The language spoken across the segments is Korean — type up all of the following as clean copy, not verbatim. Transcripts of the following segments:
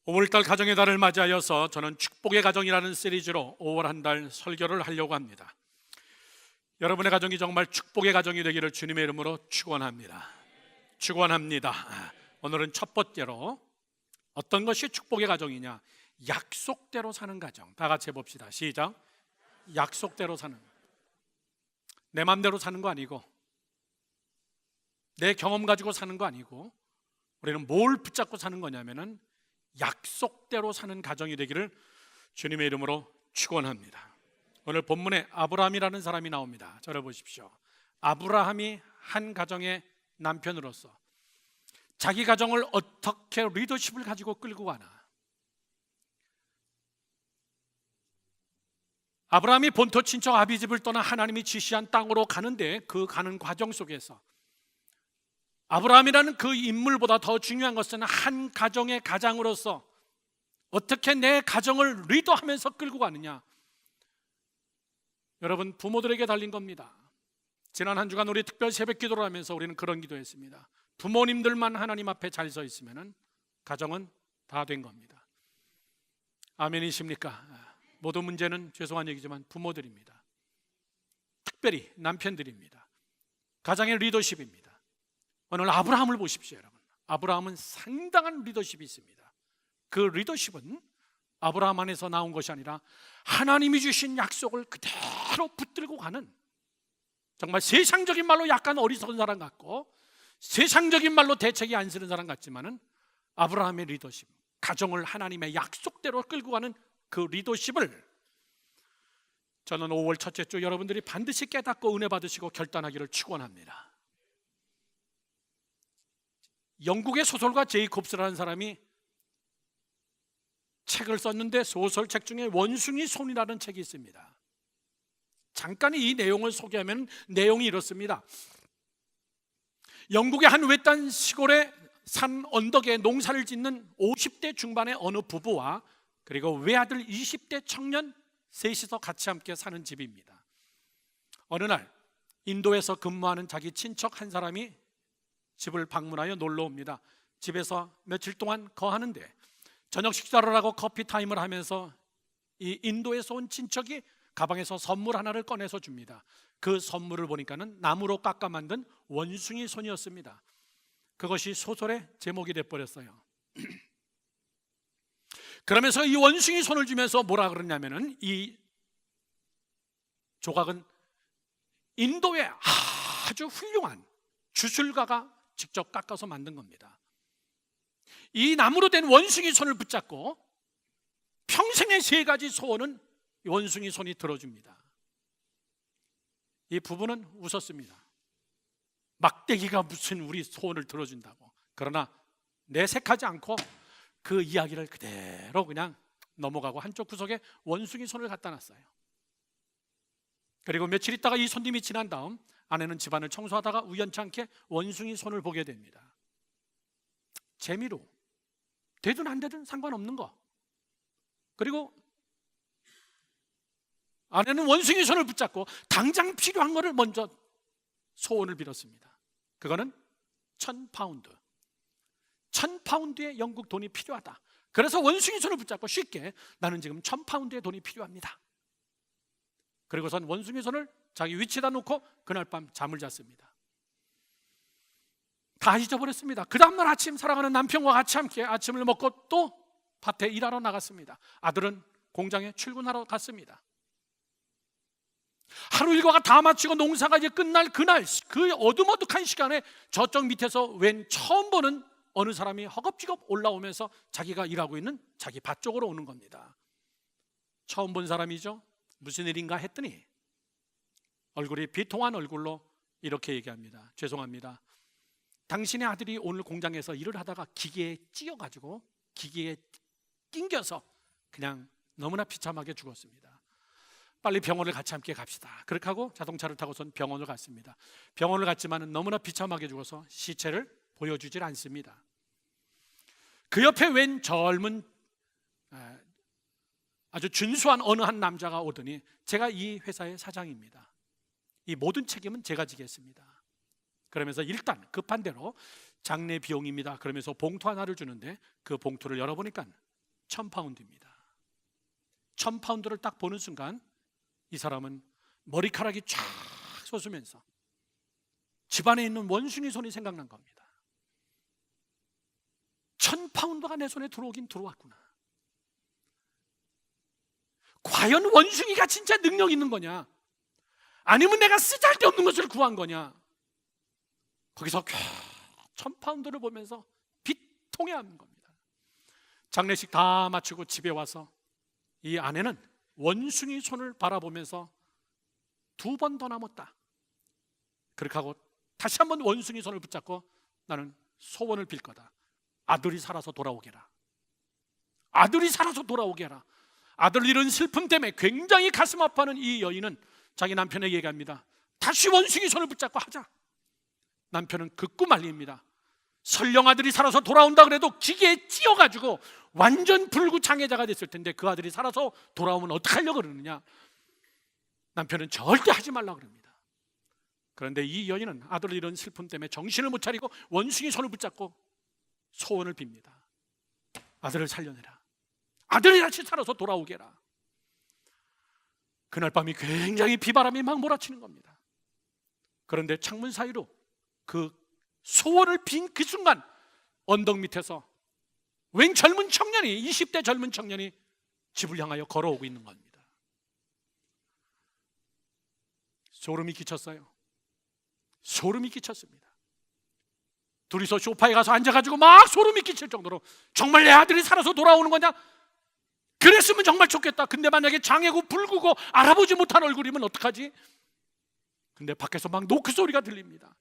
5월달 가정의 달을 맞이하여서 저는 축복의 가정이라는 시리즈로 5월 한 달 설교를 하려고 합니다. 여러분의 가정이 정말 축복의 가정이 되기를 주님의 이름으로 축원합니다. 축원합니다. 오늘은 첫 번째로 어떤 것이 축복의 가정이냐? 약속대로 사는 가정. 다 같이 해봅시다. 시작. 약속대로 사는, 내 맘대로 사는 거 아니고, 내 경험 가지고 사는 거 아니고, 우리는 뭘 붙잡고 사는 거냐면은 약속대로 사는 가정이 되기를 주님의 이름으로 축원합니다. 오늘 본문에 아브라함이라는 사람이 나옵니다. 저를 보십시오. 아브라함이 한 가정의 남편으로서 자기 가정을 어떻게 리더십을 가지고 끌고 가나. 아브라함이 본토 친척 아비집을 떠나 하나님이 지시한 땅으로 가는데, 그 가는 과정 속에서 아브라함이라는 그 인물보다 더 중요한 것은 한 가정의 가장으로서 어떻게 내 가정을 리더하면서 끌고 가느냐. 여러분, 부모들에게 달린 겁니다. 지난 한 주간 우리 특별 새벽 기도를 하면서 우리는 그런 기도했습니다. 부모님들만 하나님 앞에 잘 서 있으면 가정은 다 된 겁니다. 아멘이십니까? 모든 문제는 죄송한 얘기지만 부모들입니다. 특별히 남편들입니다. 가정의 리더십입니다. 오늘 아브라함을 보십시오. 여러분, 아브라함은 상당한 리더십이 있습니다. 그 리더십은 아브라함 안에서 나온 것이 아니라 하나님이 주신 약속을 그대로 붙들고 가는, 정말 세상적인 말로 약간 어리석은 사람 같고 세상적인 말로 대책이 안 쓰는 사람 같지만은 아브라함의 리더십, 가정을 하나님의 약속대로 끌고 가는 그 리더십을 저는 5월 첫째 주 여러분들이 반드시 깨닫고 은혜 받으시고 결단하기를 축원합니다. 영국의 소설가 제이콥스라는 사람이 책을 썼는데, 소설책 중에 원숭이 손이라는 책이 있습니다. 잠깐 이 내용을 소개하면 내용이 이렇습니다. 영국의 한 외딴 시골의 산 언덕에 농사를 짓는 50대 중반의 어느 부부와 그리고 외아들 20대 청년 셋이서 같이 함께 사는 집입니다. 어느 날 인도에서 근무하는 자기 친척 한 사람이 집을 방문하여 놀러 옵니다. 집에서 며칠 동안 거하는데 저녁 식사를 하고 커피 타임을 하면서 이 인도에서 온 친척이 가방에서 선물 하나를 꺼내서 줍니다. 그 선물을 보니까는 나무로 깎아 만든 원숭이 손이었습니다. 그것이 소설의 제목이 돼버렸어요. 그러면서 이 원숭이 손을 주면서 뭐라 그러냐면은, 이 조각은 인도의 아주 훌륭한 주술가가 직접 깎아서 만든 겁니다. 이 나무로 된 원숭이 손을 붙잡고 평생의 3가지 소원은 원숭이 손이 들어줍니다. 이 부부는 웃었습니다. 막대기가 무슨 우리 소원을 들어준다고. 그러나 내색하지 않고 그 이야기를 그대로 그냥 넘어가고 한쪽 구석에 원숭이 손을 갖다 놨어요. 그리고 며칠 있다가 이 손님이 지난 다음 아내는 집안을 청소하다가 우연찮게 원숭이 손을 보게 됩니다. 재미로 되든 안 되든 상관없는 거. 그리고 아내는 원숭이 손을 붙잡고 당장 필요한 거를 먼저 소원을 빌었습니다. 그거는 1,000파운드. 1,000파운드의 영국 돈이 필요하다. 그래서 원숭이 손을 붙잡고 쉽게 나는 지금 1,000파운드의 돈이 필요합니다. 그리고선 원숭이 손을 자기 위치에다 놓고 그날 밤 잠을 잤습니다. 다 잊어버렸습니다. 그 다음날 아침 사랑하는 남편과 같이 함께 아침을 먹고 또 밭에 일하러 나갔습니다. 아들은 공장에 출근하러 갔습니다. 하루 일과가 다 마치고 농사가 이제 끝날 그날, 그 어두머둑한 시간에 저쪽 밑에서 웬 처음 보는 어느 사람이 허겁지겁 올라오면서 자기가 일하고 있는 자기 밭 쪽으로 오는 겁니다. 처음 본 사람이죠. 무슨 일인가 했더니 얼굴이 비통한 얼굴로 이렇게 얘기합니다. 죄송합니다. 당신의 아들이 오늘 공장에서 일을 하다가 기계에 찧어가지고 기계에 낑겨서 그냥 너무나 비참하게 죽었습니다. 빨리 병원을 같이 함께 갑시다. 그렇게 하고 자동차를 타고선 병원을 갔습니다. 병원을 갔지만 너무나 비참하게 죽어서 시체를 보여주질 않습니다. 그 옆에 웬 젊은 아주 준수한 어느 한 남자가 오더니, 제가 이 회사의 사장입니다. 이 모든 책임은 제가 지겠습니다. 그러면서 일단 급한 대로 장례 비용입니다. 그러면서 봉투 하나를 주는데 그 봉투를 열어보니까 1,000파운드입니다. 1,000파운드를 딱 보는 순간 이 사람은 머리카락이 쫙 솟으면서 집안에 있는 원숭이 손이 생각난 겁니다. 1,000파운드가 내 손에 들어오긴 들어왔구나. 과연 원숭이가 진짜 능력 있는 거냐, 아니면 내가 쓰잘데없는 것을 구한 거냐. 거기서 1,000파운드를 보면서 비통해하는 겁니다. 장례식 다 마치고 집에 와서 이 아내는 원숭이 손을 바라보면서 2번 더 남았다 그렇게 하고 다시 한번 원숭이 손을 붙잡고 나는 소원을 빌 거다. 아들이 살아서 돌아오게 해라. 아들이 살아서 돌아오게 해라. 아들 잃은 슬픔 때문에 굉장히 가슴 아파하는 이 여인은 자기 남편에게 얘기합니다. 다시 원숭이 손을 붙잡고 하자. 남편은 극구 말립니다. 설령 아들이 살아서 돌아온다 그래도 기계에 찧어가지고 완전 불구장애자가 됐을 텐데 그 아들이 살아서 돌아오면 어떡하려고 그러느냐. 남편은 절대 하지 말라 그럽니다. 그런데 이 여인은 아들을 잃은 슬픔 때문에 정신을 못 차리고 원숭이 손을 붙잡고 소원을 빕니다. 아들을 살려내라. 아들이 다시 살아서 돌아오게 해라. 그날 밤이 굉장히 비바람이 막 몰아치는 겁니다. 그런데 창문 사이로 그 소원을 빈 그 순간 언덕 밑에서 웬 젊은 청년이, 20대 젊은 청년이 집을 향하여 걸어오고 있는 겁니다. 소름이 끼쳤어요. 소름이 끼쳤습니다. 둘이서 소파에 가서 앉아가지고 막 소름이 끼칠 정도로 정말 내 아들이 살아서 돌아오는 거냐? 그랬으면 정말 좋겠다. 근데 만약에 장애고 불구고 알아보지 못한 얼굴이면 어떡하지? 근데 밖에서 막 노크 소리가 들립니다.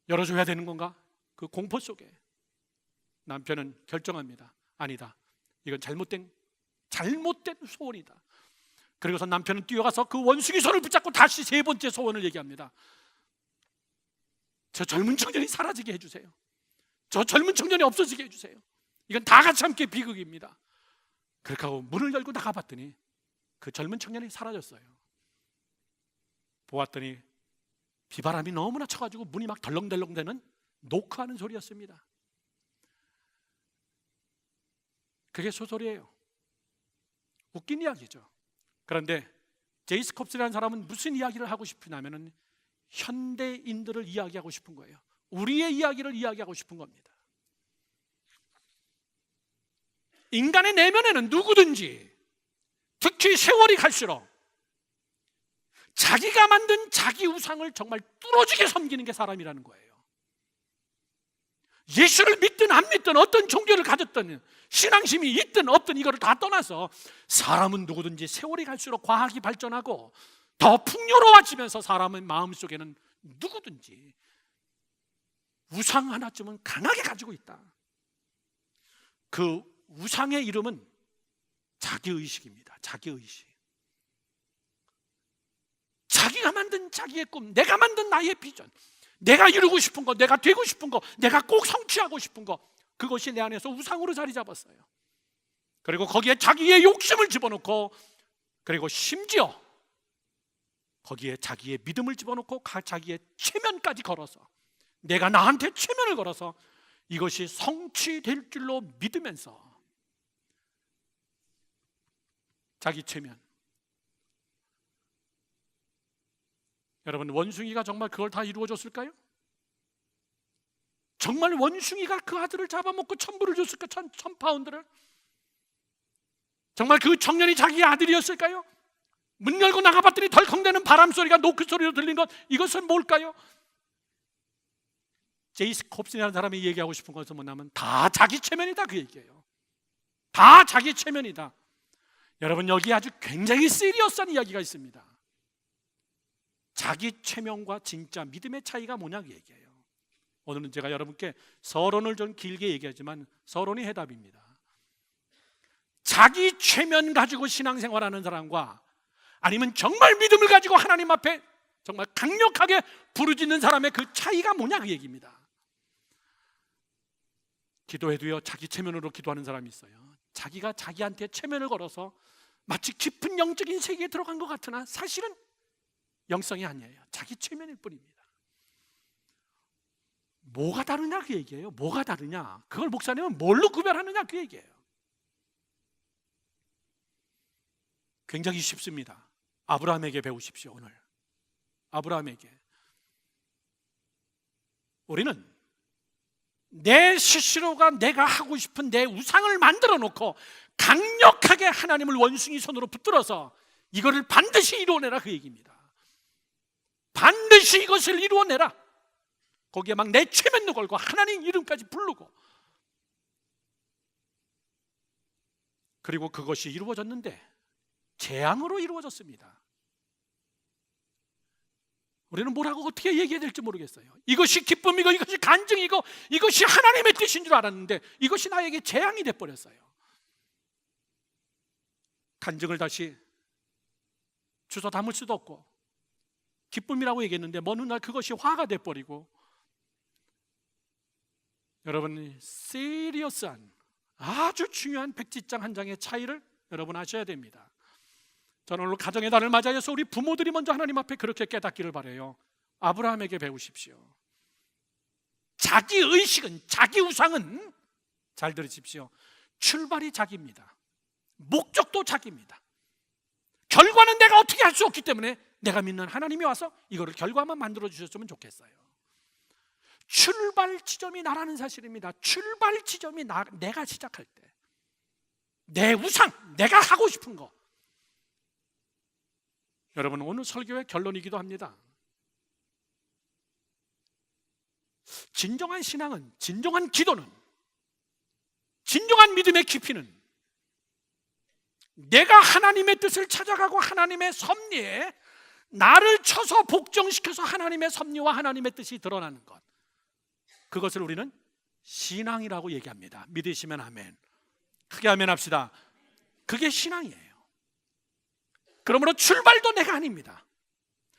열어줘야 되는 건가? 그 공포 속에 남편은 결정합니다. 아니다, 이건 잘못된 소원이다. 그리고서 남편은 뛰어가서 그 원숭이 손을 붙잡고 다시 3번째 소원을 얘기합니다. 저 젊은 청년이 사라지게 해주세요. 저 젊은 청년이 없어지게 해주세요. 이건 다 같이 함께 비극입니다. 그렇게 하고 문을 열고 나가봤더니 그 젊은 청년이 사라졌어요. 보았더니 비바람이 너무나 쳐가지고 문이 막 덜렁덜렁대는 노크하는 소리였습니다. 그게 소설이에요. 웃긴 이야기죠. 그런데 제이스 콥스라는 사람은 무슨 이야기를 하고 싶으냐면은 현대인들을 이야기하고 싶은 거예요. 우리의 이야기를 이야기하고 싶은 겁니다. 인간의 내면에는 누구든지, 특히 세월이 갈수록 자기가 만든 자기 우상을 정말 뚫어지게 섬기는 게 사람이라는 거예요. 예수를 믿든 안 믿든 어떤 종교를 가졌든 신앙심이 있든 없든 이거를 다 떠나서 사람은 누구든지 세월이 갈수록 과학이 발전하고 더 풍요로워지면서 사람의 마음속에는 누구든지 우상 하나쯤은 강하게 가지고 있다. 그 우상의 이름은 자기의식입니다. 자기의식. 자기가 만든 자기의 꿈, 내가 만든 나의 비전, 내가 이루고 싶은 거, 내가 되고 싶은 거, 내가 꼭 성취하고 싶은 거, 그것이 내 안에서 우상으로 자리 잡았어요. 그리고 거기에 자기의 욕심을 집어넣고, 그리고 심지어 거기에 자기의 믿음을 집어넣고 자기의 체면까지 걸어서, 내가 나한테 체면을 걸어서 이것이 성취될 줄로 믿으면서 자기 체면. 여러분, 원숭이가 정말 그걸 다 이루어줬을까요? 정말 원숭이가 그 아들을 잡아먹고 1,000불을 줬을까? 1,000파운드를? 정말 그 청년이 자기의 아들이었을까요? 문 열고 나가봤더니 덜컹대는 바람소리가 노크 소리로 들린 것, 이것은 뭘까요? 제이스 콥슨이라는 사람이 얘기하고 싶은 것은 뭐냐면 다 자기 체면이다, 그 얘기예요. 다 자기 체면이다. 여러분, 여기 아주 굉장히 시리어스한 이야기가 있습니다. 자기 체면과 진짜 믿음의 차이가 뭐냐, 그 얘기예요. 오늘은 제가 여러분께 서론을 좀 길게 얘기하지만 서론이 해답입니다. 자기 체면 가지고 신앙생활하는 사람과 아니면 정말 믿음을 가지고 하나님 앞에 정말 강력하게 부르짖는 사람의 그 차이가 뭐냐, 그 얘기입니다. 기도해도요, 자기 체면으로 기도하는 사람이 있어요. 자기가 자기한테 체면을 걸어서 마치 깊은 영적인 세계에 들어간 것 같으나 사실은 영성이 아니에요. 자기 체면일 뿐입니다. 뭐가 다르냐, 그 얘기예요. 뭐가 다르냐, 그걸 목사님은 뭘로 구별하느냐, 그 얘기예요. 굉장히 쉽습니다. 아브라함에게 배우십시오. 오늘 아브라함에게. 우리는 내 스스로가 내가 하고 싶은 내 우상을 만들어 놓고 강력하게 하나님을 원숭이 손으로 붙들어서 이거를 반드시 이루어내라, 그 얘기입니다. 반드시 이것을 이루어내라. 거기에 막 내 최면도 걸고 하나님 이름까지 부르고, 그리고 그것이 이루어졌는데 재앙으로 이루어졌습니다. 우리는 뭐라고 어떻게 얘기해야 될지 모르겠어요. 이것이 기쁨이고 이것이 간증이고 이것이 하나님의 뜻인 줄 알았는데 이것이 나에게 재앙이 돼버렸어요. 간증을 다시 주워 담을 수도 없고 기쁨이라고 얘기했는데 어느 날 그것이 화가 돼버리고, 여러분 시리어스한 아주 중요한 백지장 한 장의 차이를 여러분 아셔야 됩니다. 저는 오늘 가정의 달을 맞이해서 우리 부모들이 먼저 하나님 앞에 그렇게 깨닫기를 바라요. 아브라함에게 배우십시오. 자기 의식은, 자기 우상은, 잘 들으십시오, 출발이 자기입니다. 목적도 자기입니다. 결과는 내가 어떻게 할 수 없기 때문에 내가 믿는 하나님이 와서 이거를 결과만 만들어 주셨으면 좋겠어요. 출발 지점이 나라는 사실입니다. 출발 지점이 내가 시작할 때, 내 우상, 내가 하고 싶은 거. 여러분 오늘 설교의 결론이기도 합니다. 진정한 신앙은, 진정한 기도는, 진정한 믿음의 깊이는 내가 하나님의 뜻을 찾아가고 하나님의 섭리에 나를 쳐서 복종시켜서 하나님의 섭리와 하나님의 뜻이 드러나는 것, 그것을 우리는 신앙이라고 얘기합니다. 믿으시면 아멘. 크게 아멘 합시다. 그게 신앙이에요. 그러므로 출발도 내가 아닙니다.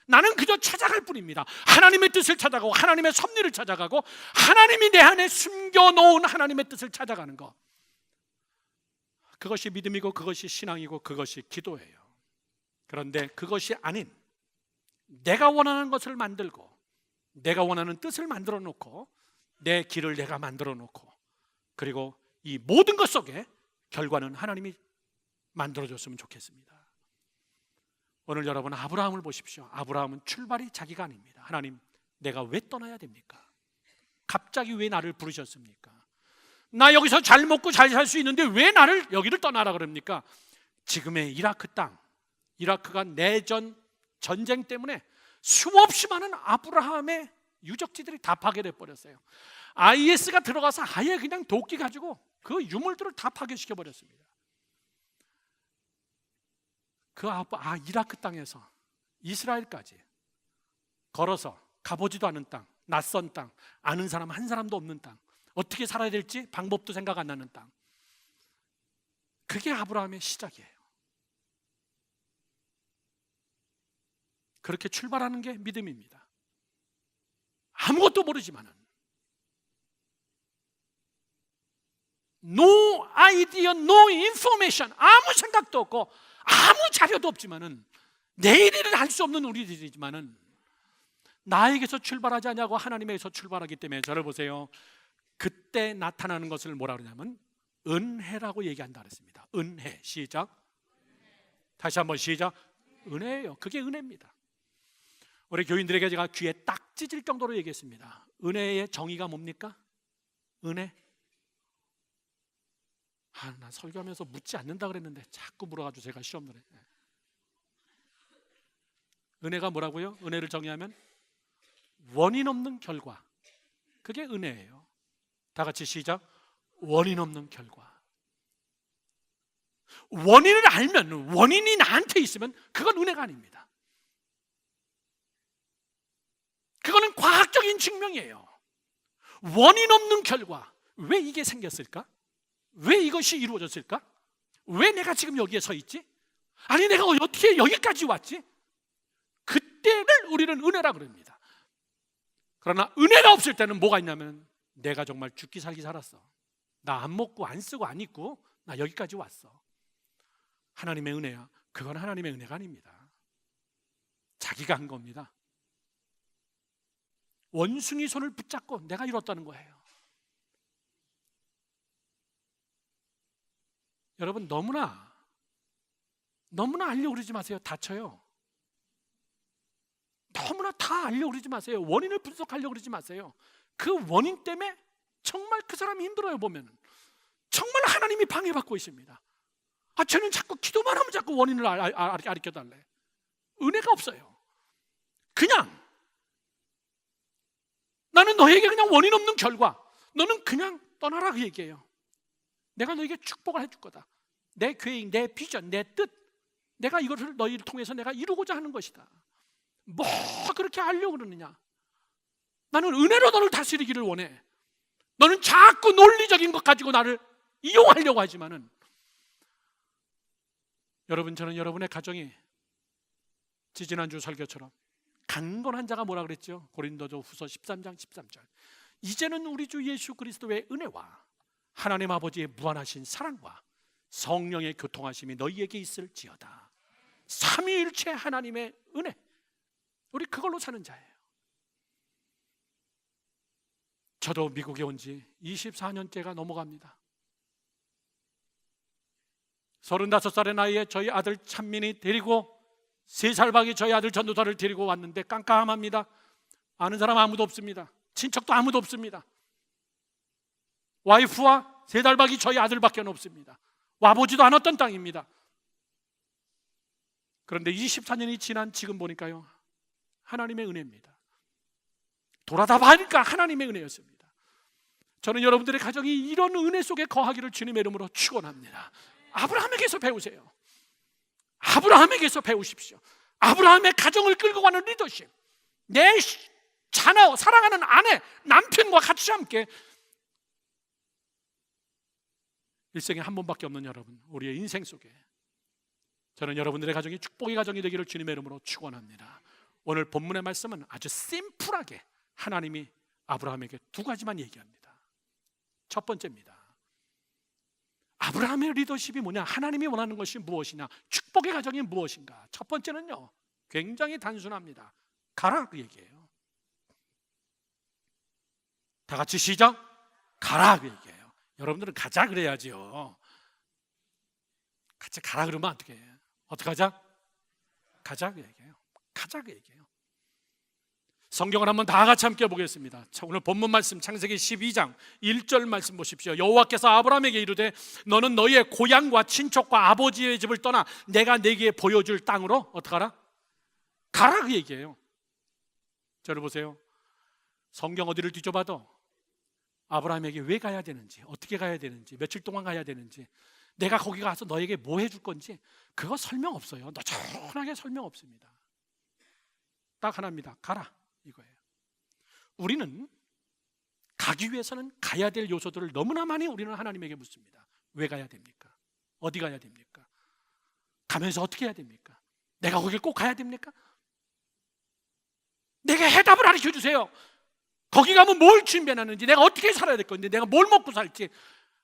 나는 그저 찾아갈 뿐입니다. 하나님의 뜻을 찾아가고 하나님의 섭리를 찾아가고 하나님이 내 안에 숨겨놓은 하나님의 뜻을 찾아가는 것, 그것이 믿음이고 그것이 신앙이고 그것이 기도예요. 그런데 그것이 아닌 내가 원하는 것을 만들고 내가 원하는 뜻을 만들어 놓고 내 길을 내가 만들어 놓고, 그리고 이 모든 것 속에 결과는 하나님이 만들어줬으면 좋겠습니다. 오늘 여러분 아브라함을 보십시오. 아브라함은 출발이 자기가 아닙니다. 하나님, 내가 왜 떠나야 됩니까? 갑자기 왜 나를 부르셨습니까? 나 여기서 잘 먹고 잘 살 수 있는데 왜 나를 여기를 떠나라 그럽니까? 지금의 이라크 땅, 이라크가 내전 전쟁 때문에 수없이 많은 아브라함의 유적지들이 다 파괴돼 버렸어요. IS가 들어가서 아예 그냥 도끼 가지고 그 유물들을 다 파괴시켜 버렸습니다. 이라크 땅에서 이스라엘까지 걸어서 가보지도 않은 땅, 낯선 땅, 아는 사람 한 사람도 없는 땅, 어떻게 살아야 될지 방법도 생각 안 나는 땅, 그게 아브라함의 시작이에요. 그렇게 출발하는 게 믿음입니다. 아무것도 모르지만은, no idea, no information, 아무 생각도 없고 아무 자료도 없지만은, 내일 일을 할 수 없는 우리들이지만은 나에게서 출발하지 않냐고 하나님에게서 출발하기 때문에, 저를 보세요. 그때 나타나는 것을 뭐라 그러냐면 은혜라고 얘기한다 그랬습니다. 은혜. 시작. 다시 한번 시작. 은혜예요. 그게 은혜입니다. 우리 교인들에게 제가 귀에 딱 찢을 정도로 얘기했습니다. 은혜의 정의가 뭡니까? 은혜. 나 설교하면서 묻지 않는다 그랬는데 자꾸 물어가지고 제가 시험을 해. 은혜가 뭐라고요? 은혜를 정의하면 원인 없는 결과, 그게 은혜예요. 다 같이 시작. 원인 없는 결과. 원인을 알면, 원인이 나한테 있으면 그건 은혜가 아닙니다. 그거는 과학적인 증명이에요. 원인 없는 결과. 왜 이게 생겼을까? 왜 이것이 이루어졌을까? 왜 내가 지금 여기에 서 있지? 아니 내가 어떻게 여기까지 왔지? 그때를 우리는 은혜라 그럽니다. 그러나 은혜가 없을 때는 뭐가 있냐면, 내가 정말 죽기 살기 살았어. 나 안 먹고 안 쓰고 안 입고 나 여기까지 왔어. 하나님의 은혜야. 그건 하나님의 은혜가 아닙니다. 자기가 한 겁니다. 원숭이 손을 붙잡고 내가 이뤘다는 거예요. 여러분 너무나 너무나 알려고 그러지 마세요. 다쳐요. 너무나 다 알려고 그러지 마세요. 원인을 분석하려고 그러지 마세요. 그 원인 때문에 정말 그 사람이 힘들어요. 보면 정말 하나님이 방해받고 있습니다. 쟤는 자꾸 기도만 하면 자꾸 원인을 가르쳐달래. 은혜가 없어요. 그냥 나는 너에게 그냥 원인 없는 결과, 너는 그냥 떠나라 그 얘기예요. 내가 너에게 축복을 해줄 거다. 내 계획, 내 비전, 내 뜻, 내가 이것을 너희를 통해서 내가 이루고자 하는 것이다. 뭐 그렇게 하려고 그러느냐? 나는 은혜로 너를 다스리기를 원해. 너는 자꾸 논리적인 것 가지고 나를 이용하려고 하지만은, 여러분, 저는 여러분의 가정이 지지난주 설교처럼 강건한 자가 뭐라 그랬죠? 고린도서 후서 13장 13절. 이제는 우리 주 예수 그리스도의 은혜와 하나님 아버지의 무한하신 사랑과 성령의 교통하심이 너희에게 있을지어다. 삼위일체 하나님의 은혜, 우리 그걸로 사는 자예요. 저도 미국에 온 지 24년째가 넘어갑니다. 35살의 나이에 저희 아들 찬민이 데리고 3살 박이 저희 아들 전도사를 데리고 왔는데 깜깜합니다. 아는 사람 아무도 없습니다. 친척도 아무도 없습니다. 와이프와 3달 박이 저희 아들밖에 없습니다. 와보지도 않았던 땅입니다. 그런데 24년이 지난 지금 보니까요, 하나님의 은혜입니다. 돌아다 보니까 하나님의 은혜였습니다. 저는 여러분들의 가정이 이런 은혜 속에 거하기를 주님의 이름으로 축원합니다. 아브라함에게서 배우세요. 아브라함에게서 배우십시오. 아브라함의 가정을 끌고 가는 리더십, 내 자녀, 사랑하는 아내, 남편과 같이 함께 일생에 한 번밖에 없는 여러분, 우리의 인생 속에 저는 여러분들의 가정이 축복의 가정이 되기를 주님의 이름으로 축원합니다. 오늘 본문의 말씀은 아주 심플하게 하나님이 아브라함에게 2가지만 얘기합니다. 첫 번째입니다. 아브라함의 리더십이 뭐냐? 하나님이 원하는 것이 무엇이냐? 축복의 가정이 무엇인가? 첫 번째는요, 굉장히 단순합니다. 가라 그 얘기예요. 다 같이 시작. 가라 그 얘기예요. 여러분들은 가자 그래야지요. 같이 가라 그러면 어떻게 해요? 어떻게 하자? 가자 그 얘기예요. 가자 그 얘기예요. 성경을 한번 다 같이 함께 보겠습니다. 오늘 본문 말씀 창세기 12장 1절 말씀 보십시오. 여호와께서 아브라함에게 이르되 너는 너희의 고향과 친척과 아버지의 집을 떠나 내가 네게 보여줄 땅으로 어떡하라? 가라 그 얘기예요. 저를 보세요. 성경 어디를 뒤져봐도 아브라함에게 왜 가야 되는지, 어떻게 가야 되는지, 며칠 동안 가야 되는지, 내가 거기 가서 너에게 뭐 해줄 건지 그거 설명 없어요. 너저하게 설명 없습니다. 딱 하나입니다. 가라 이거예요. 우리는 가기 위해서는 가야 될 요소들을 너무나 많이 우리는 하나님에게 묻습니다. 왜 가야 됩니까? 어디 가야 됩니까? 가면서 어떻게 해야 됩니까? 내가 거길 꼭 가야 됩니까? 내게 해답을 가르쳐 주세요. 거기 가면 뭘 준비해놨는지, 내가 어떻게 살아야 될 건지, 내가 뭘 먹고 살지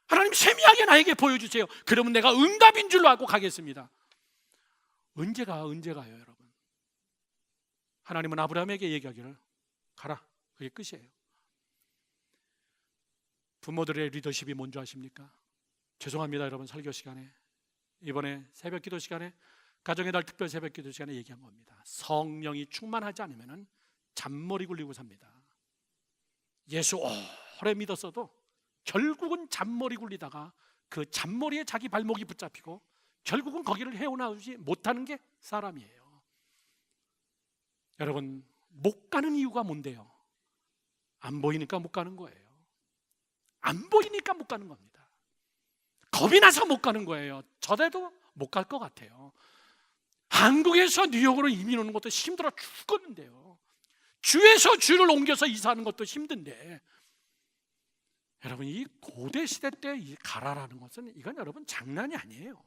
하나님 세미하게 나에게 보여주세요. 그러면 내가 응답인 줄로 알고 가겠습니다. 언제가요 여러분? 하나님은 아브라함에게 얘기하기를 가라, 그게 끝이에요. 부모들의 리더십이 뭔지 아십니까? 죄송합니다 여러분, 설교 시간에 이번에 새벽 기도 시간에, 가정의 달 특별 새벽 기도 시간에 얘기한 겁니다. 성령이 충만하지 않으면 잔머리 굴리고 삽니다. 예수 오래 믿었어도 결국은 잔머리 굴리다가 그 잔머리에 자기 발목이 붙잡히고 결국은 거기를 헤어나오지 못하는 게 사람이에요. 여러분, 못 가는 이유가 뭔데요? 안 보이니까 못 가는 거예요. 안 보이니까 못 가는 겁니다. 겁이 나서 못 가는 거예요. 저래도 못 갈 것 같아요. 한국에서 뉴욕으로 이민 오는 것도 힘들어 죽겠는데요. 주에서 주를 옮겨서 이사하는 것도 힘든데, 여러분 이 고대 시대 때 이 가라라는 것은 이건 여러분 장난이 아니에요.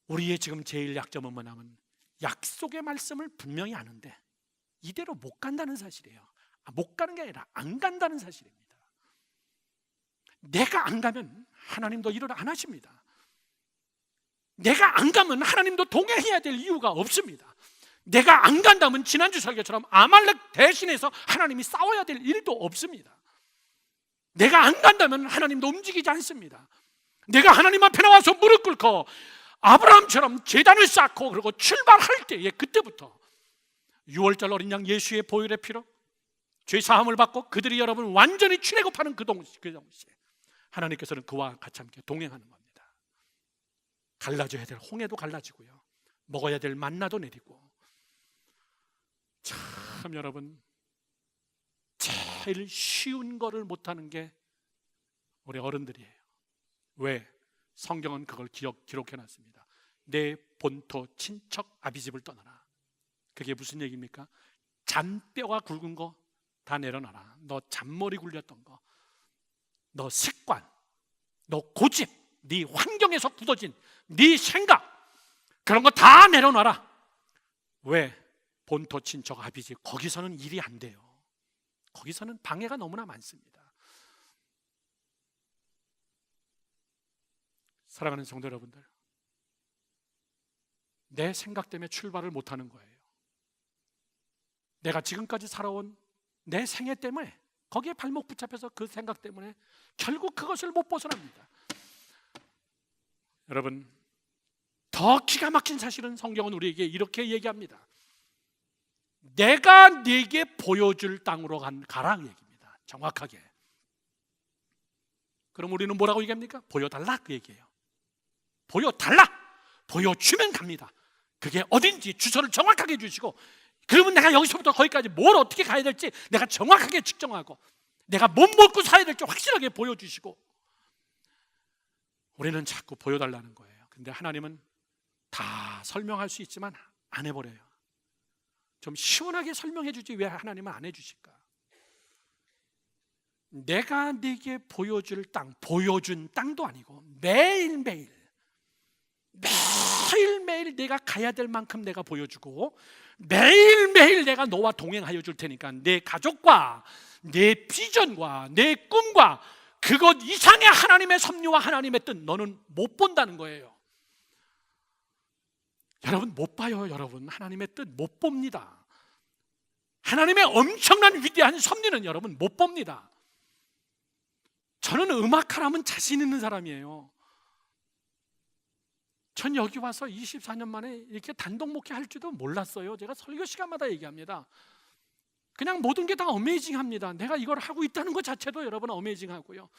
우리의 지금 제일 약점은 뭐냐면 약속의 말씀을 분명히 아는데 이대로 못 간다는 사실이에요. 못 가는 게 아니라 안 간다는 사실입니다. 내가 안 가면 하나님도 일을 안 하십니다. 내가 안 가면 하나님도 동행해야 될 이유가 없습니다. 내가 안 간다면 지난주 설교처럼 아말렉 대신해서 하나님이 싸워야 될 일도 없습니다. 내가 안 간다면 하나님도 움직이지 않습니다. 내가 하나님 앞에 나와서 무릎 꿇고 아브라함처럼 제단을 쌓고 그리고 출발할 때에 그때부터 6월절 어린 양 예수의 보혈의 피로 죄 사함을 받고 그들이 여러분 완전히 출애굽하는 그 동시에 하나님께서는 그와 같이 함께 동행하는 겁니다. 갈라져야 될 홍해도 갈라지고요, 먹어야 될 만나도 내리고. 참 여러분, 제일 쉬운 거를 못하는 게 우리 어른들이에요. 왜? 성경은 그걸 기록해놨습니다. 내 본토 친척 아비집을 떠나라. 그게 무슨 얘기입니까? 잔뼈가 굵은 거 다 내려놔라. 너 잔머리 굴렸던 거, 너 습관, 너 고집, 네 환경에서 굳어진 네 생각, 그런 거 다 내려놔라. 왜? 본토 친척 아비집, 거기서는 일이 안 돼요. 거기서는 방해가 너무나 많습니다. 사랑하는 성도 여러분들, 내 생각 때문에 출발을 못하는 거예요. 내가 지금까지 살아온 내 생애 때문에, 거기에 발목 붙잡혀서 그 생각 때문에 결국 그것을 못 벗어납니다. 여러분, 더 기가 막힌 사실은 성경은 우리에게 이렇게 얘기합니다. 내가 네게 보여줄 땅으로 가라 얘기입니다. 정확하게. 그럼 우리는 뭐라고 얘기합니까? 보여달라 그 얘기예요. 보여달라, 보여주면 갑니다. 그게 어딘지 주소를 정확하게 주시고, 그러면 내가 여기서부터 거기까지 뭘 어떻게 가야 될지 내가 정확하게 측정하고, 내가 못 먹고 살아야 될지 확실하게 보여주시고. 우리는 자꾸 보여달라는 거예요. 근데 하나님은 다 설명할 수 있지만 안 해버려요. 좀 시원하게 설명해 주지 왜 하나님은 안 해주실까? 내가 네게 보여줄 땅, 보여준 땅도 아니고 매일매일 내가 가야 될 만큼 내가 보여주고, 매일매일 내가 너와 동행하여 줄 테니까 내 가족과 내 비전과 내 꿈과 그것 이상의 하나님의 섭리와 하나님의 뜻 너는 못 본다는 거예요. 여러분 못 봐요. 여러분 하나님의 뜻 못 봅니다. 하나님의 엄청난 위대한 섭리는 여러분 못 봅니다. 저는 음악하라면 자신 있는 사람이에요. 전 여기 와서 24년 만에 이렇게 단독 목회할 줄도 몰랐어요. 제가 설교 시간마다 얘기합니다. 그냥 모든 게 다 어메이징합니다. 내가 이걸 하고 있다는 것 자체도 여러분 어메이징하고요.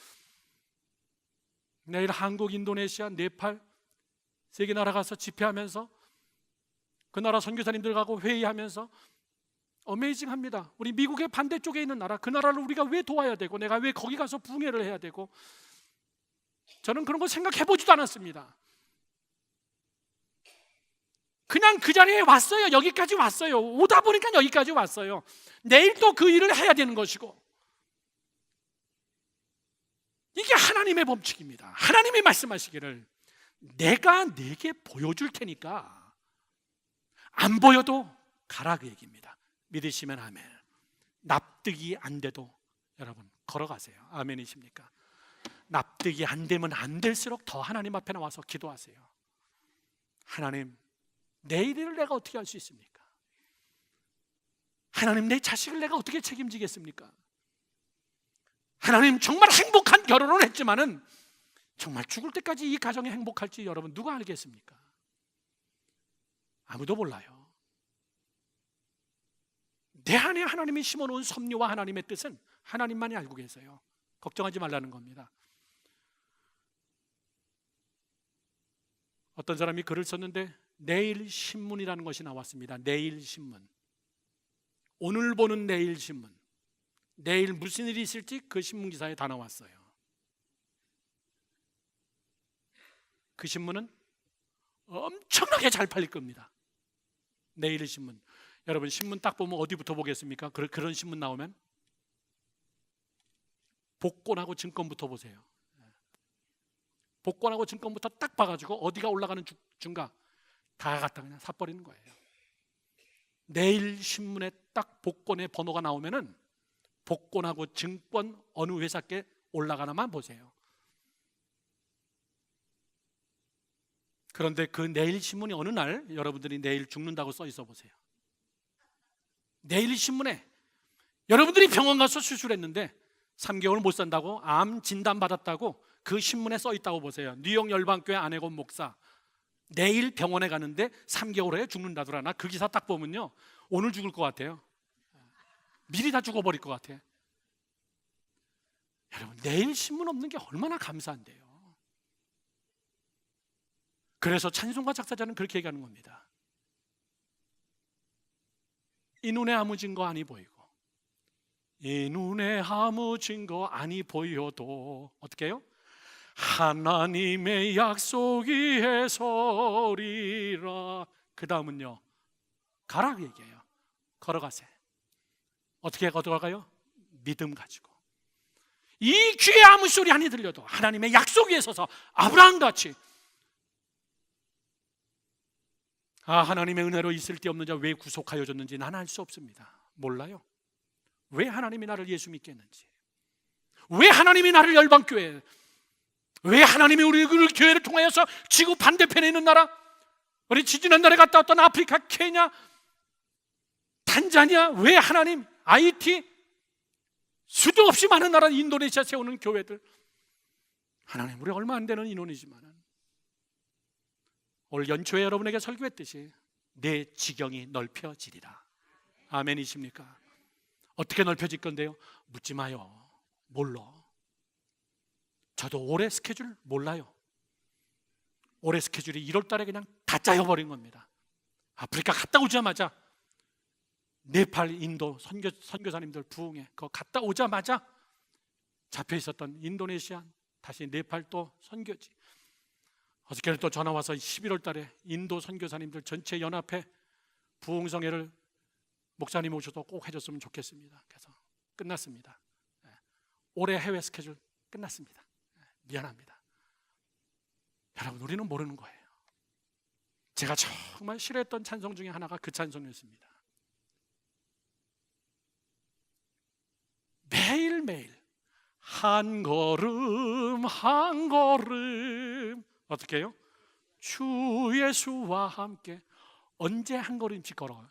내일 한국, 인도네시아, 네팔 세 개 나라 가서 집회하면서 그 나라 선교사님들하고 회의하면서 어메이징합니다. 우리 미국의 반대쪽에 있는 나라, 그 나라를 우리가 왜 도와야 되고 내가 왜 거기 가서 부흥회를 해야 되고, 저는 그런 거 생각해보지도 않았습니다. 그냥 그 자리에 왔어요. 여기까지 왔어요. 오다 보니까 여기까지 왔어요. 내일 또 그 일을 해야 되는 것이고, 이게 하나님의 법칙입니다. 하나님이 말씀하시기를 내가 네게 보여줄 테니까 안 보여도 가라 그 얘기입니다. 믿으시면 아멘. 납득이 안 돼도 여러분 걸어가세요. 아멘이십니까? 납득이 안 되면 안 될수록 더 하나님 앞에 나와서 기도하세요. 하나님, 내일 일을 내가 어떻게 할 수 있습니까? 하나님, 내 자식을 내가 어떻게 책임지겠습니까? 하나님, 정말 행복한 결혼을 했지만은 정말 죽을 때까지 이 가정이 행복할지 여러분 누가 알겠습니까? 아무도 몰라요. 내 안에 하나님이 심어놓은 섭리와 하나님의 뜻은 하나님만이 알고 계세요. 걱정하지 말라는 겁니다. 어떤 사람이 글을 썼는데 내일 신문이라는 것이 나왔습니다. 내일 신문. 오늘 보는 내일 신문. 내일 무슨 일이 있을지 그 신문 기사에 다 나왔어요. 그 신문은 엄청나게 잘 팔릴 겁니다. 내일 신문. 여러분 신문 딱 보면 어디부터 보겠습니까? 그런 신문 나오면 복권하고 증권부터 보세요. 복권하고 증권부터 딱 봐가지고 어디가 올라가는 주가 다 갖다 그냥 사버리는 거예요. 내일 신문에 딱 복권의 번호가 나오면은 복권하고 증권 어느 회사께 올라가나만 보세요. 그런데 그 내일 신문이 어느 날 여러분들이 내일 죽는다고 써 있어 보세요. 내일 신문에 여러분들이 병원 가서 수술했는데 3개월 못 산다고, 암 진단 받았다고 그 신문에 써 있다고 보세요. 뉴욕 열방교회 안혜곤 목사 내일 병원에 가는데 3개월 후에 죽는다더라. 나 그 기사 딱 보면요, 오늘 죽을 것 같아요. 미리 다 죽어버릴 것 같아. 여러분, 내일 신문 없는 게 얼마나 감사한데요. 그래서 찬송가 작사자는 그렇게 얘기하는 겁니다. 이 눈에 아무 증거 아니 보이고, 이 눈에 아무 증거 아니 보여도 어떻게 해요? 하나님의 약속이 해서리라. 그 다음은요, 가라고 얘기해요. 걸어가세요. 어떻게 걸어가요? 믿음 가지고. 이 귀에 아무 소리 아니 들려도 하나님의 약속 위에 서서 아브라함같이, 하나님의 은혜로 있을 데 없는 자 왜 구속하여 줬는지 나는 알 수 없습니다. 몰라요. 왜 하나님이 나를 예수 믿게 했는지, 왜 하나님이 나를 열방교회, 왜 하나님이 우리 교회를 통하여서 지구 반대편에 있는 나라, 우리 지지난달에 갔다 왔던 아프리카, 케냐, 탄자니아, 왜 하나님, IT, 수도 없이 많은 나라, 인도네시아 세우는 교회들, 하나님, 우리 얼마 안 되는 인원이지만 올 연초에 여러분에게 설교했듯이 내 지경이 넓혀지리라. 아멘이십니까? 어떻게 넓혀질 건데요? 묻지 마요. 몰라. 저도 올해 스케줄 몰라요. 올해 스케줄이 1월 달에 그냥 다 짜여버린 겁니다. 아프리카 갔다 오자마자 네팔, 인도 선교사님들 부흥회 그거 갔다 오자마자 잡혀 있었던 인도네시아, 다시 네팔 또 선교지. 어저께는 또 전화 와서 11월 달에 인도 선교사님들 전체 연합회 부흥성회를 목사님 오셔서 꼭 해줬으면 좋겠습니다. 그래서 끝났습니다. 올해 해외 스케줄 끝났습니다. 미안합니다. 여러분, 우리는 모르는 거예요. 제가 정말 싫어했던 찬송 중에 하나가 그 찬송이었습니다. 매일매일 한 걸음 한 걸음, 어떻게 해요? 주 예수와 함께. 언제 한 걸음씩 걸어요?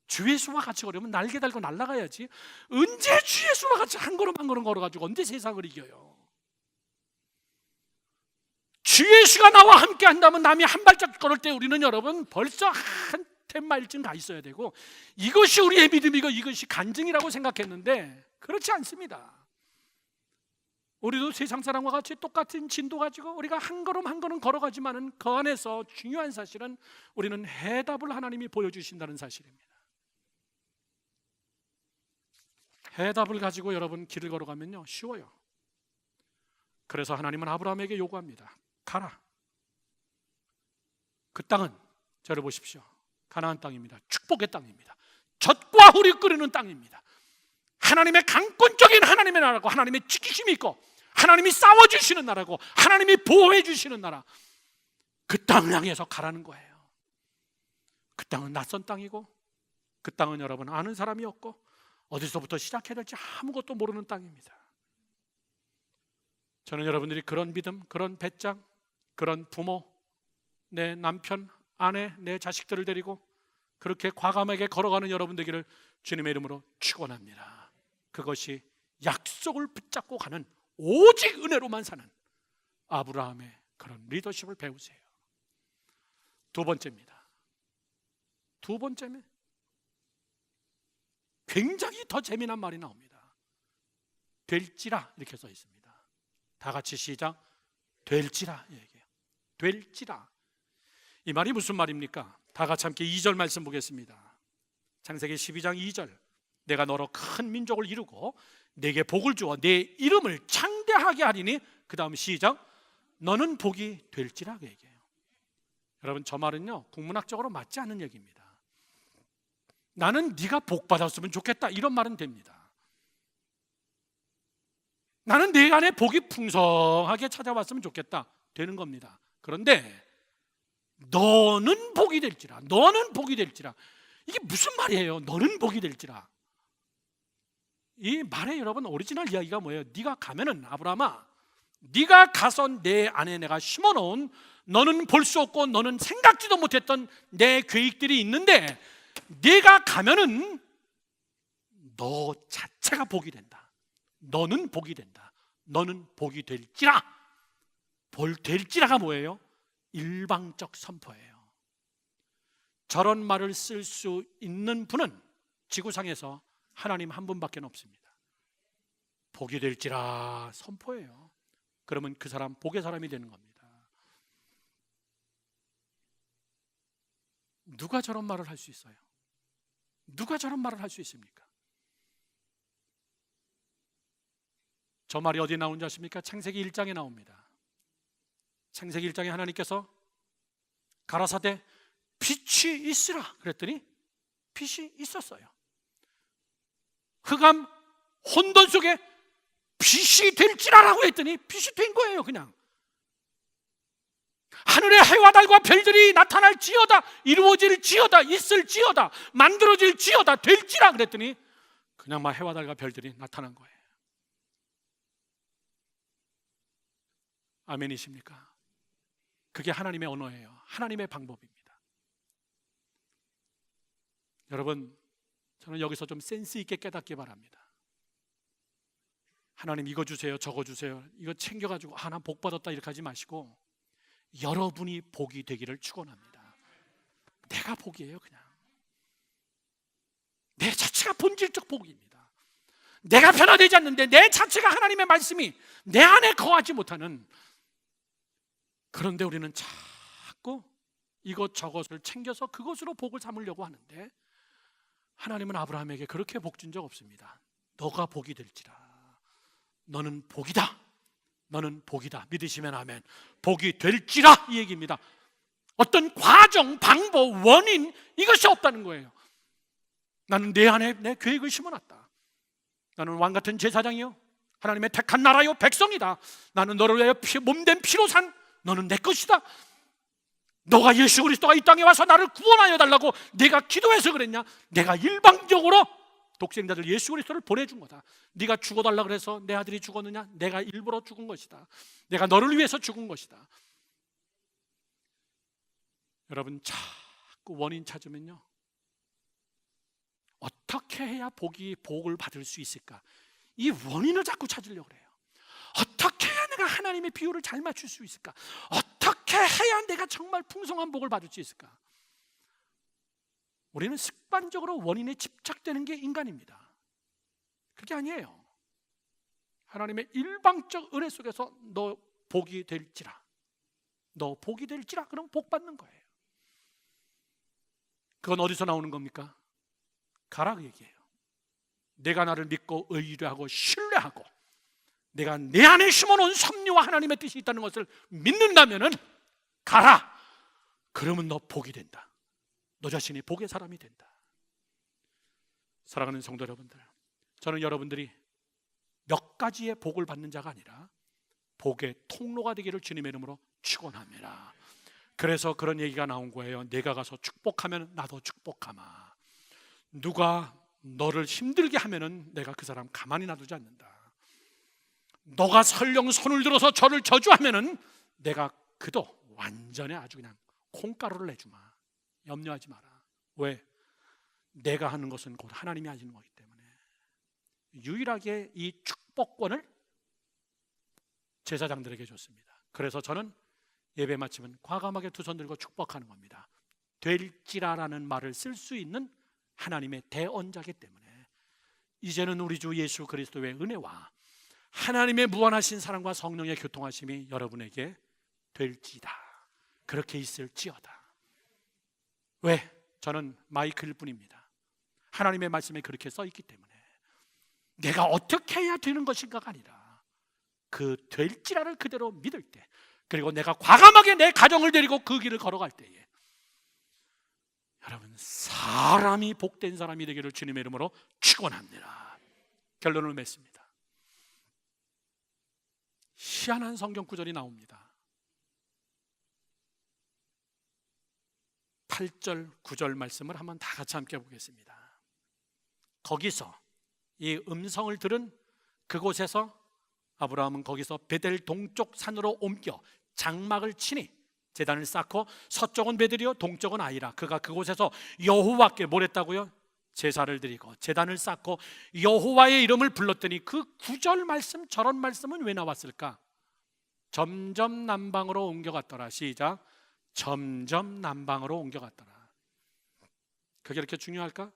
주 예수와 같이 걸으면 날개 달고 날아가야지. 언제 주 예수와 같이 한 걸음 한 걸음 걸어가지고 언제 세상을 이겨요? 주 예수가 나와 함께 한다면 남이 한 발짝 걸을 때 우리는 여러분 벌써 한 10마일쯤 가 있어야 되고, 이것이 우리의 믿음이고 이것이 간증이라고 생각했는데 그렇지 않습니다. 우리도 세상 사람과 같이 똑같은 진도 가지고 우리가 한 걸음 한 걸음 걸어가지만은 그 안에서 중요한 사실은 우리는 해답을 하나님이 보여주신다는 사실입니다. 해답을 가지고 여러분 길을 걸어가면요 쉬워요. 그래서 하나님은 아브라함에게 요구합니다. 가라. 그 땅은 저를 보십시오. 가나안 땅입니다. 축복의 땅입니다. 젖과 꿀이 끓이는 땅입니다. 하나님의 강권적인 하나님의 나라고, 하나님의 지키심이 있고, 하나님이 싸워주시는 나라고, 하나님이 보호해 주시는 나라, 그 땅을 향해서 가라는 거예요. 그 땅은 낯선 땅이고, 그 땅은 여러분 아는 사람이 없고, 어디서부터 시작해야 될지 아무것도 모르는 땅입니다. 저는 여러분들이 그런 믿음, 그런 배짱, 그런 부모, 내 남편, 아내, 내 자식들을 데리고 그렇게 과감하게 걸어가는 여러분 되기를 주님의 이름으로 축원합니다. 그것이 약속을 붙잡고 가는, 오직 은혜로만 사는 아브라함의 그런 리더십을 배우세요. 두 번째입니다. 두 번째는 굉장히 더 재미난 말이 나옵니다. 될지라 이렇게 써 있습니다. 다 같이 시작. 될지라 얘기해요. 될지라. 이 말이 무슨 말입니까? 다 같이 함께 2절 말씀 보겠습니다. 창세기 12장 2절. 내가 너로 큰 민족을 이루고 내게 복을 주어 내 이름을 창대하게 하리니, 그 다음 시작. 너는 복이 될지라 그 얘기해요. 여러분, 저 말은요 국문학적으로 맞지 않는 얘기입니다. 나는 네가 복 받았으면 좋겠다 이런 말은 됩니다. 나는 내 안에 복이 풍성하게 찾아왔으면 좋겠다 되는 겁니다. 그런데 너는 복이 될지라, 너는 복이 될지라, 이게 무슨 말이에요? 너는 복이 될지라. 이 말의 여러분 오리지널 이야기가 뭐예요? 네가 가면은, 아브라함아, 네가 가서 내 안에 내가 심어놓은, 너는 볼 수 없고 너는 생각지도 못했던 내 계획들이 있는데, 네가 가면은 너 자체가 복이 된다. 너는 복이 된다. 너는 복이 될지라. 될지라가 뭐예요? 일방적 선포예요. 저런 말을 쓸 수 있는 분은 지구상에서 하나님 한 분밖에 없습니다. 복이 될지라 선포해요. 그러면 그 사람 복의 사람이 되는 겁니다. 누가 저런 말을 할 수 있어요? 누가 저런 말을 할 수 있습니까? 저 말이 어디 나오는지 아십니까? 창세기 1장에 나옵니다. 창세기 1장에 하나님께서 가라사대 빛이 있으라 그랬더니 빛이 있었어요. 흑암 혼돈 속에 빛이 될지라라고 했더니 빛이 된 거예요. 그냥 하늘의 해와 달과 별들이 나타날지어다, 이루어질지어다, 있을지어다, 만들어질지어다, 될지라 그랬더니 그냥 막 해와 달과 별들이 나타난 거예요. 아멘이십니까? 그게 하나님의 언어예요. 하나님의 방법입니다. 여러분, 저는 여기서 좀 센스 있게 깨닫기 바랍니다. 하나님 이거 주세요, 저거 주세요, 이거 챙겨가지고 난 복 받았다 이렇게 하지 마시고 여러분이 복이 되기를 축원합니다. 내가 복이에요. 그냥 내 자체가 본질적 복입니다. 내가 변화되지 않는데 내 자체가 하나님의 말씀이 내 안에 거하지 못하는, 그런데 우리는 자꾸 이것저것을 챙겨서 그것으로 복을 삼으려고 하는데 하나님은 아브라함에게 그렇게 복 준 적 없습니다. 너가 복이 될지라. 너는 복이다. 너는 복이다. 믿으시면 아멘. 복이 될지라 이 얘기입니다. 어떤 과정, 방법, 원인 이것이 없다는 거예요. 나는 내 안에 내 계획을 심어놨다. 나는 왕같은 제사장이요, 하나님의 택한 나라요, 백성이다. 나는 너를 위하여 몸된 피로 산 너는 내 것이다. 너가 예수 그리스도가 이 땅에 와서 나를 구원하여 달라고 내가 기도해서 그랬냐? 내가 일방적으로 독생자들 예수 그리스도를 보내준 거다. 네가 죽어달라 그래서 내 아들이 죽었느냐? 내가 일부러 죽은 것이다. 내가 너를 위해서 죽은 것이다. 여러분, 자꾸 원인 찾으면요, 어떻게 해야 복을 받을 수 있을까? 이 원인을 자꾸 찾으려고 그래요. 어떻게 해야 내가 하나님의 비율을 잘 맞출 수 있을까? 어떻게 해야 내가 정말 풍성한 복을 받을 수 있을까? 우리는 습관적으로 원인에 집착되는 게 인간입니다. 그게 아니에요. 하나님의 일방적 은혜 속에서 너 복이 될지라, 너 복이 될지라, 그럼 복 받는 거예요. 그건 어디서 나오는 겁니까? 가라 그 얘기예요. 내가 나를 믿고 의뢰하고 신뢰하고 내가 내 안에 심어놓은 섭리와 하나님의 뜻이 있다는 것을 믿는다면은 가라. 그러면 너 복이 된다. 너 자신이 복의 사람이 된다. 사랑하는 성도 여러분들, 저는 여러분들이 몇 가지의 복을 받는 자가 아니라 복의 통로가 되기를 주님의 이름으로 축원합니다. 그래서 그런 얘기가 나온 거예요. 내가 가서 축복하면 나도 축복하마. 누가 너를 힘들게 하면은 내가 그 사람 가만히 놔두지 않는다. 너가 설령 손을 들어서 저를 저주하면은 내가 그도 완전히 아주 그냥 콩가루를 내주마. 염려하지 마라. 왜? 내가 하는 것은 곧 하나님이 하시는 거기 때문에. 유일하게 이 축복권을 제사장들에게 줬습니다. 그래서 저는 예배 마치면 과감하게 두 손 들고 축복하는 겁니다. 될지라라는 말을 쓸 수 있는 하나님의 대언자이기 때문에 이제는 우리 주 예수 그리스도의 은혜와 하나님의 무한하신 사랑과 성령의 교통하심이 여러분에게 될지다. 그렇게 있을지어다. 왜? 저는 마이크일 뿐입니다. 하나님의 말씀에 그렇게 써 있기 때문에 내가 어떻게 해야 되는 것인가가 아니라 그 될지라를 그대로 믿을 때, 그리고 내가 과감하게 내 가정을 데리고 그 길을 걸어갈 때에 여러분, 사람이 복된 사람이 되기를 주님의 이름으로 축원합니다. 결론을 맺습니다. 희한한 성경 구절이 나옵니다. 8절, 9절 말씀을 한번 다 같이 함께 보겠습니다. 거기서 이 음성을 들은 그곳에서 아브라함은 거기서 베델 동쪽 산으로 옮겨 장막을 치니 제단을 쌓고 서쪽은 베델이요 동쪽은 아이라. 그가 그곳에서 여호와께 뭘 했다고요? 제사를 드리고 제단을 쌓고 여호와의 이름을 불렀더니 그 9절 말씀, 저런 말씀은 왜 나왔을까? 점점 남방으로 옮겨갔더라. 시작. 점점 남방으로 옮겨갔더라. 그게 이렇게 중요할까?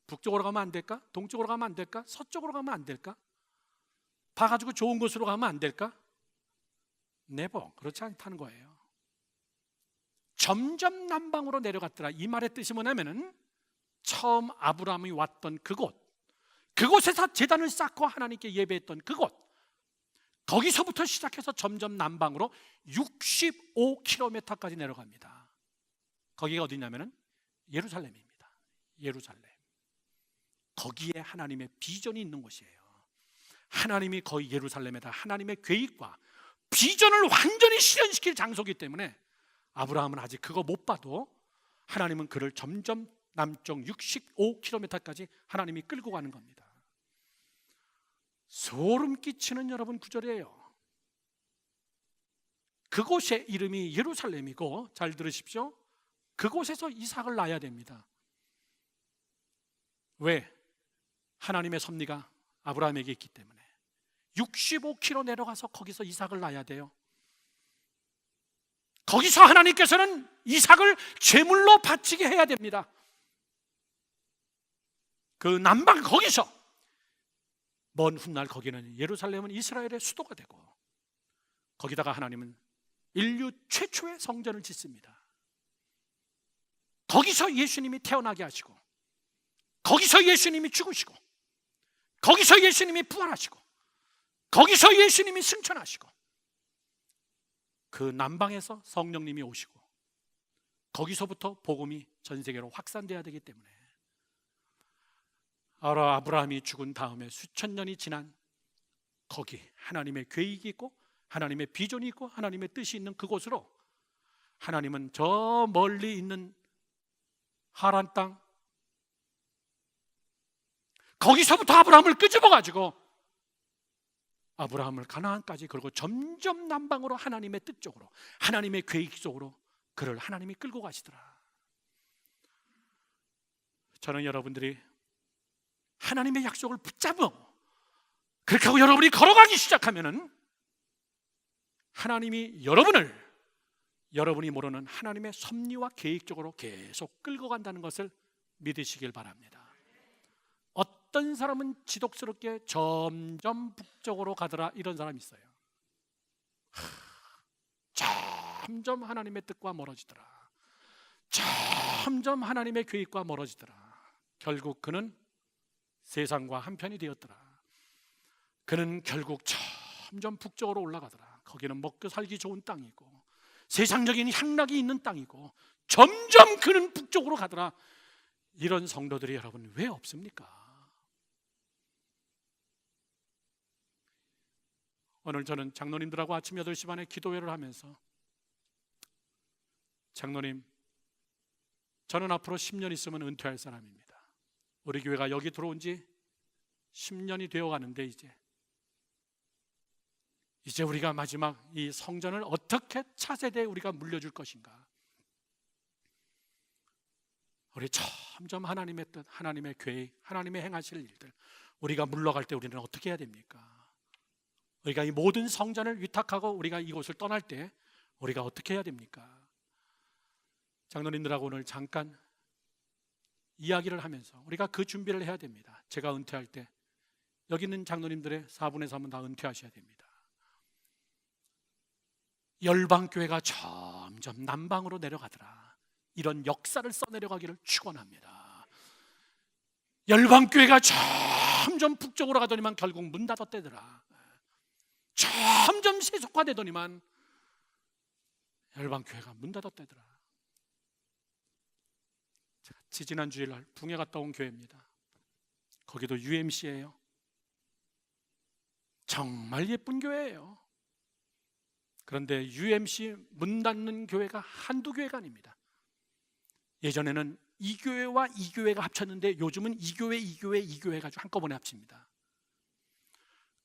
북쪽으로 가면 안 될까? 동쪽으로 가면 안 될까? 서쪽으로 가면 안 될까? 봐가지고 좋은 곳으로 가면 안 될까? 네버, 그렇지 않다는 거예요. 점점 남방으로 내려갔더라. 이 말의 뜻이 뭐냐면은 처음 아브라함이 왔던 그곳에서 제단을 쌓고 하나님께 예배했던 그곳, 거기서부터 시작해서 점점 남방으로 65km까지 내려갑니다. 거기가 어디냐면은 예루살렘입니다. 예루살렘. 거기에 하나님의 비전이 있는 곳이에요. 하나님이 거의 예루살렘에다 하나님의 계획과 비전을 완전히 실현시킬 장소이기 때문에 아브라함은 아직 그거 못 봐도 하나님은 그를 점점 남쪽 65km까지 하나님이 끌고 가는 겁니다. 소름 끼치는 여러분 구절이에요. 그곳의 이름이 예루살렘이고, 잘 들으십시오, 그곳에서 이삭을 낳아야 됩니다. 왜? 하나님의 섭리가 아브라함에게 있기 때문에 65km 내려가서 거기서 이삭을 낳아야 돼요. 거기서 하나님께서는 이삭을 제물로 바치게 해야 됩니다. 그 남방 거기서 먼 훗날 거기는 예루살렘은 이스라엘의 수도가 되고, 거기다가 하나님은 인류 최초의 성전을 짓습니다. 거기서 예수님이 태어나게 하시고, 거기서 예수님이 죽으시고, 거기서 예수님이 부활하시고, 거기서 예수님이 승천하시고, 그 남방에서 성령님이 오시고, 거기서부터 복음이 전 세계로 확산돼야 되기 때문에 아브라함이 죽은 다음에 수천 년이 지난 거기 하나님의 계획이 있고 하나님의 비전이 있고 하나님의 뜻이 있는 그곳으로 하나님은 저 멀리 있는 하란 땅, 거기서부터 아브라함을 끄집어 가지고 아브라함을 가나안까지, 그리고 점점 남방으로 하나님의 뜻 쪽으로, 하나님의 계획 쪽으로 그를 하나님이 끌고 가시더라. 저는 여러분들이 하나님의 약속을 붙잡어 그렇게 하고 여러분이 걸어가기 시작하면은 하나님이 여러분이 모르는 하나님의 섭리와 계획 쪽으로 계속 끌고 간다는 것을 믿으시길 바랍니다. 어떤 사람은 지독스럽게 점점 북쪽으로 가더라, 이런 사람이 있어요. 점점 하나님의 뜻과 멀어지더라. 점점 하나님의 계획과 멀어지더라. 결국 그는 세상과 한편이 되었더라. 그는 결국 점점 북쪽으로 올라가더라. 거기는 먹고 살기 좋은 땅이고 세상적인 향락이 있는 땅이고 점점 그는 북쪽으로 가더라. 이런 성도들이 여러분 왜 없습니까? 오늘 저는 장로님들하고 아침 8시 반에 기도회를 하면서, 장로님, 저는 앞으로 10년 있으면 은퇴할 사람입니다. 우리 교회가 여기 들어온 지 10년이 되어 가는데 이제 우리가 마지막 이 성전을 어떻게 차세대에 우리가 물려줄 것인가? 우리 점점 하나님의 뜻, 하나님의 계획, 하나님의 행하실 일들, 우리가 물러갈 때 우리는 어떻게 해야 됩니까? 우리가 이 모든 성전을 위탁하고 우리가 이곳을 떠날 때 우리가 어떻게 해야 됩니까? 장로님들하고 오늘 잠깐 이야기를 하면서 우리가 그 준비를 해야 됩니다. 제가 은퇴할 때 여기 있는 장로님들의 4분의 3은 다 은퇴하셔야 됩니다. 열방교회가 점점 남방으로 내려가더라. 이런 역사를 써내려가기를 축원합니다. 열방교회가 점점 북쪽으로 가더니만 결국 문 닫았대더라. 점점 세속화되더니만 열방교회가 문 닫았대더라. 지지난 주일 날 붕에 갔다 온 교회입니다. 거기도 UMC예요. 정말 예쁜 교회예요. 그런데 UMC 문 닫는 교회가 한두 교회가 아닙니다. 예전에는 이 교회와 이 교회가 합쳤는데 요즘은 이 교회 가지고 한꺼번에 합칩니다.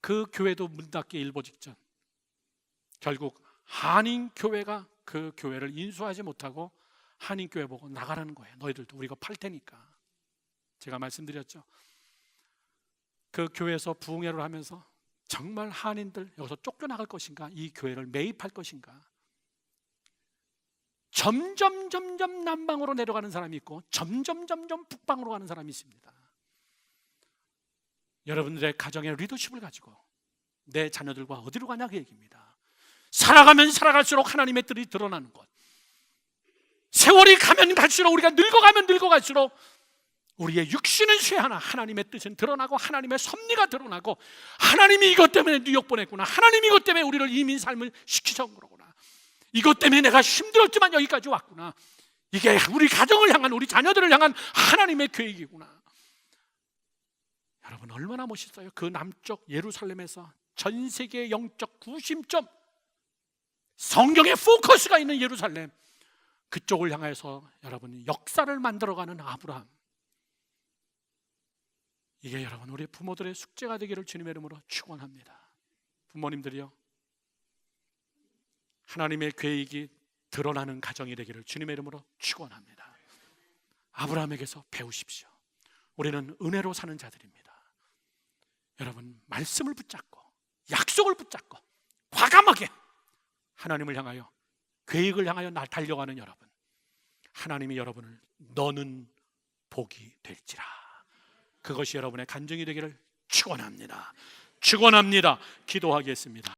그 교회도 문 닫기 일보 직전 결국 한인교회가 그 교회를 인수하지 못하고 한인교회 보고 나가라는 거예요. 너희들도 우리가 팔 테니까. 제가 말씀드렸죠. 그 교회에서 부흥회를 하면서 정말 한인들 여기서 쫓겨나갈 것인가, 이 교회를 매입할 것인가, 점점 남방으로 내려가는 사람이 있고 점점 북방으로 가는 사람이 있습니다. 여러분들의 가정의 리더십을 가지고 내 자녀들과 어디로 가냐 그 얘기입니다. 살아가면 살아갈수록 하나님의 뜻이 드러나는 것, 세월이 가면 갈수록 우리가 늙어가면 늙어갈수록 우리의 육신은 쇠하나 하나님의 뜻은 드러나고 하나님의 섭리가 드러나고 하나님이 이것 때문에 뉴욕 보냈구나, 하나님이 이것 때문에 우리를 이민 삶을 시키셔온 거구나, 이것 때문에 내가 힘들었지만 여기까지 왔구나, 이게 우리 가정을 향한, 우리 자녀들을 향한 하나님의 계획이구나. 여러분 얼마나 멋있어요. 그 남쪽 예루살렘에서 전 세계의 영적 구심점, 성경의 포커스가 있는 예루살렘, 그쪽을 향해서 여러분 역사를 만들어가는 아브라함, 이게 여러분 우리 부모들의 숙제가 되기를 주님의 이름으로 축원합니다. 부모님들이요, 하나님의 계획이 드러나는 가정이 되기를 주님의 이름으로 축원합니다. 아브라함에게서 배우십시오. 우리는 은혜로 사는 자들입니다. 여러분 말씀을 붙잡고 약속을 붙잡고 과감하게 하나님을 향하여, 계획을 향하여 달려가는 여러분, 하나님이 여러분을 너는 복이 될지라, 그것이 여러분의 간증이 되기를 축원합니다. 축원합니다. 기도하겠습니다.